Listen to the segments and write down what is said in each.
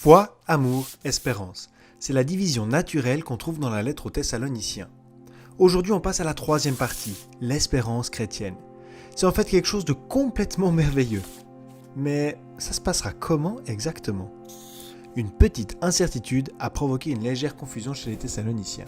Foi, amour, espérance. C'est la division naturelle qu'on trouve dans la lettre aux Thessaloniciens. Aujourd'hui, on passe à la troisième partie, l'espérance chrétienne. C'est en fait quelque chose de complètement merveilleux. Mais ça se passera comment exactement ? Une petite incertitude a provoqué une légère confusion chez les Thessaloniciens.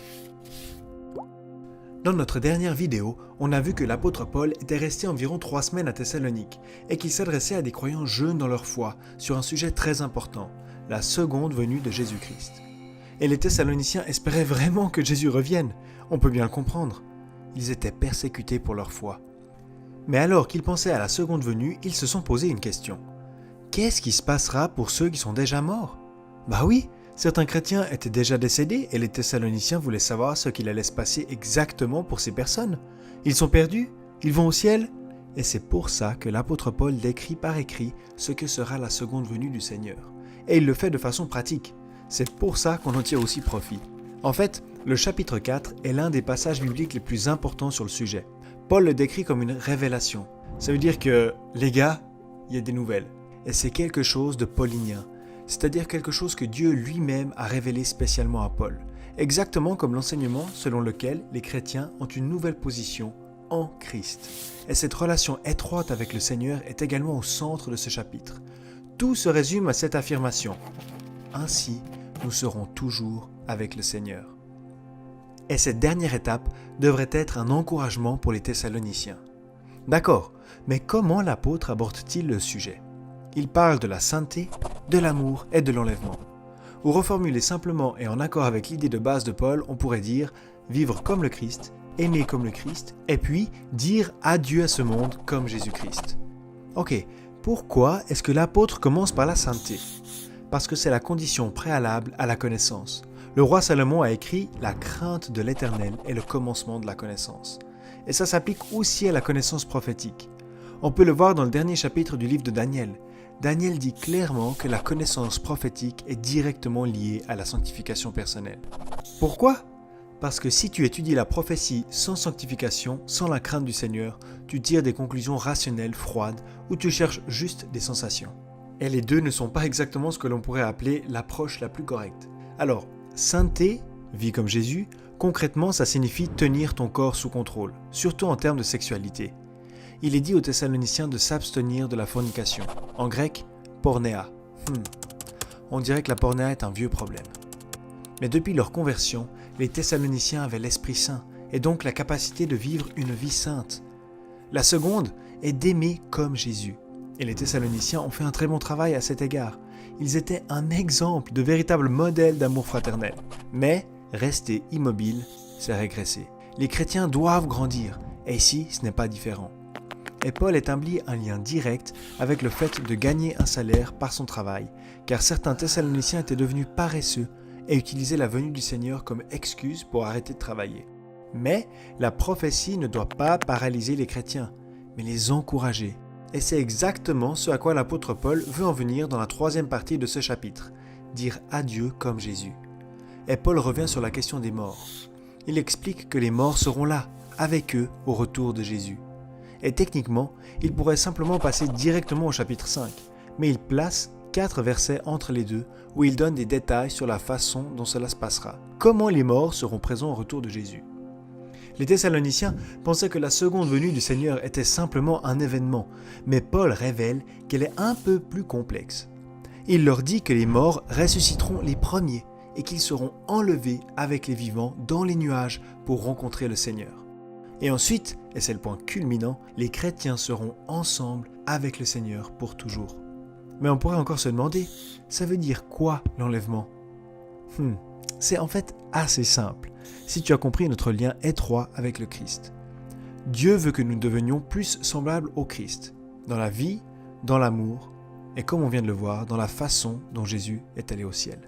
Dans notre dernière vidéo, on a vu que l'apôtre Paul était resté environ 3 semaines à Thessalonique et qu'il s'adressait à des croyants jeunes dans leur foi sur un sujet très important, la seconde venue de Jésus-Christ. Et les Thessaloniciens espéraient vraiment que Jésus revienne, on peut bien le comprendre. Ils étaient persécutés pour leur foi. Mais alors qu'ils pensaient à la seconde venue, ils se sont posé une question. Qu'est-ce qui se passera pour ceux qui sont déjà morts ? Bah oui, certains chrétiens étaient déjà décédés et les Thessaloniciens voulaient savoir ce qu'il allait se passer exactement pour ces personnes. Ils sont perdus ? Ils vont au ciel ? Et c'est pour ça que l'apôtre Paul décrit par écrit ce que sera la seconde venue du Seigneur. Et il le fait de façon pratique. C'est pour ça qu'on en tire aussi profit. En fait, le chapitre 4 est l'un des passages bibliques les plus importants sur le sujet. Paul le décrit comme une révélation. Ça veut dire que, les gars, il y a des nouvelles. Et c'est quelque chose de paulinien. C'est-à-dire quelque chose que Dieu lui-même a révélé spécialement à Paul. Exactement comme l'enseignement selon lequel les chrétiens ont une nouvelle position en Christ. Et cette relation étroite avec le Seigneur est également au centre de ce chapitre. Tout se résume à cette affirmation. Ainsi, nous serons toujours avec le Seigneur. Et cette dernière étape devrait être un encouragement pour les Thessaloniciens. D'accord, mais comment l'apôtre aborde-t-il le sujet ? Il parle de la sainteté, de l'amour et de l'enlèvement. Ou reformulé simplement et en accord avec l'idée de base de Paul, on pourrait dire vivre comme le Christ, aimer comme le Christ, et puis dire adieu à ce monde comme Jésus-Christ. Ok, pourquoi est-ce que l'apôtre commence par la sainteté ? Parce que c'est la condition préalable à la connaissance. Le roi Salomon a écrit « La crainte de l'Éternel est le commencement de la connaissance ». Et ça s'applique aussi à la connaissance prophétique. On peut le voir dans le dernier chapitre du livre de Daniel. Daniel dit clairement que la connaissance prophétique est directement liée à la sanctification personnelle. Pourquoi ? Parce que si tu étudies la prophétie sans sanctification, sans la crainte du Seigneur, tu tires des conclusions rationnelles, froides, ou tu cherches juste des sensations. Et les deux ne sont pas exactement ce que l'on pourrait appeler l'approche la plus correcte. Alors, sainteté, vie comme Jésus, concrètement ça signifie tenir ton corps sous contrôle, surtout en termes de sexualité. Il est dit aux Thessaloniciens de s'abstenir de la fornication, en grec, pornéa. On dirait que la pornéa est un vieux problème. Mais depuis leur conversion, les Thessaloniciens avaient l'Esprit Saint, et donc la capacité de vivre une vie sainte. La seconde est d'aimer comme Jésus. Et les Thessaloniciens ont fait un très bon travail à cet égard. Ils étaient un exemple de véritable modèle d'amour fraternel. Mais rester immobile, c'est régresser. Les chrétiens doivent grandir, et ici, ce n'est pas différent. Et Paul établit un lien direct avec le fait de gagner un salaire par son travail, car certains Thessaloniciens étaient devenus paresseux et utilisaient la venue du Seigneur comme excuse pour arrêter de travailler. Mais la prophétie ne doit pas paralyser les chrétiens, mais les encourager. Et c'est exactement ce à quoi l'apôtre Paul veut en venir dans la troisième partie de ce chapitre, dire adieu comme Jésus. Et Paul revient sur la question des morts. Il explique que les morts seront là, avec eux, au retour de Jésus. Et techniquement, il pourrait simplement passer directement au chapitre 5, mais il place 4 versets entre les deux où il donne des détails sur la façon dont cela se passera. Comment les morts seront présents au retour de Jésus ? Les Thessaloniciens pensaient que la seconde venue du Seigneur était simplement un événement, mais Paul révèle qu'elle est un peu plus complexe. Il leur dit que les morts ressusciteront les premiers et qu'ils seront enlevés avec les vivants dans les nuages pour rencontrer le Seigneur. Et ensuite, et c'est le point culminant, les chrétiens seront ensemble avec le Seigneur pour toujours. Mais on pourrait encore se demander, ça veut dire quoi l'enlèvement ? C'est en fait assez simple, si tu as compris notre lien étroit avec le Christ. Dieu veut que nous devenions plus semblables au Christ, dans la vie, dans l'amour, et comme on vient de le voir, dans la façon dont Jésus est allé au ciel.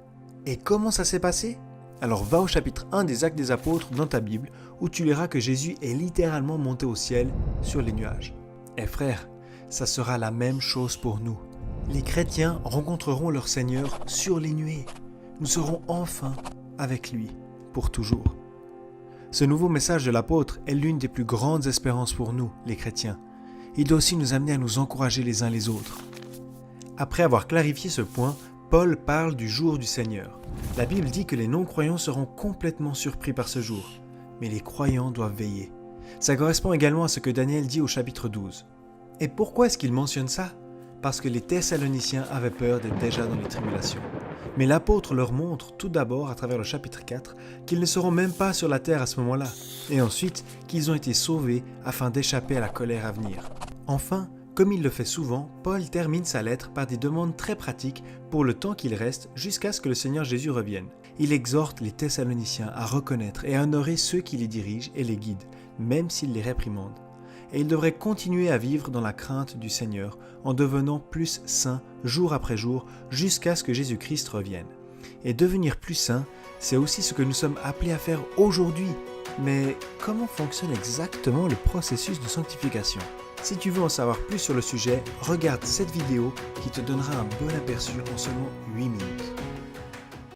Et comment ça s'est passé ? Alors va au chapitre 1 des Actes des Apôtres dans ta Bible, où tu liras que Jésus est littéralement monté au ciel sur les nuages. Et frère, ça sera la même chose pour nous. Les chrétiens rencontreront leur Seigneur sur les nuées. Nous serons enfin avec lui, pour toujours. Ce nouveau message de l'apôtre est l'une des plus grandes espérances pour nous, les chrétiens. Il doit aussi nous amener à nous encourager les uns les autres. Après avoir clarifié ce point, Paul parle du jour du Seigneur. La Bible dit que les non-croyants seront complètement surpris par ce jour, mais les croyants doivent veiller. Ça correspond également à ce que Daniel dit au chapitre 12. Et pourquoi est-ce qu'il mentionne ça? Parce que les Thessaloniciens avaient peur d'être déjà dans les tribulations. Mais l'apôtre leur montre tout d'abord, à travers le chapitre 4, qu'ils ne seront même pas sur la terre à ce moment-là, et ensuite qu'ils ont été sauvés afin d'échapper à la colère à venir. Enfin, comme il le fait souvent, Paul termine sa lettre par des demandes très pratiques pour le temps qu'il reste jusqu'à ce que le Seigneur Jésus revienne. Il exhorte les Thessaloniciens à reconnaître et à honorer ceux qui les dirigent et les guident, même s'ils les réprimandent. Et ils devraient continuer à vivre dans la crainte du Seigneur en devenant plus saints jour après jour jusqu'à ce que Jésus-Christ revienne. Et devenir plus saints, c'est aussi ce que nous sommes appelés à faire aujourd'hui. Mais comment fonctionne exactement le processus de sanctification? Si tu veux en savoir plus sur le sujet, regarde cette vidéo qui te donnera un bon aperçu en seulement 8 minutes.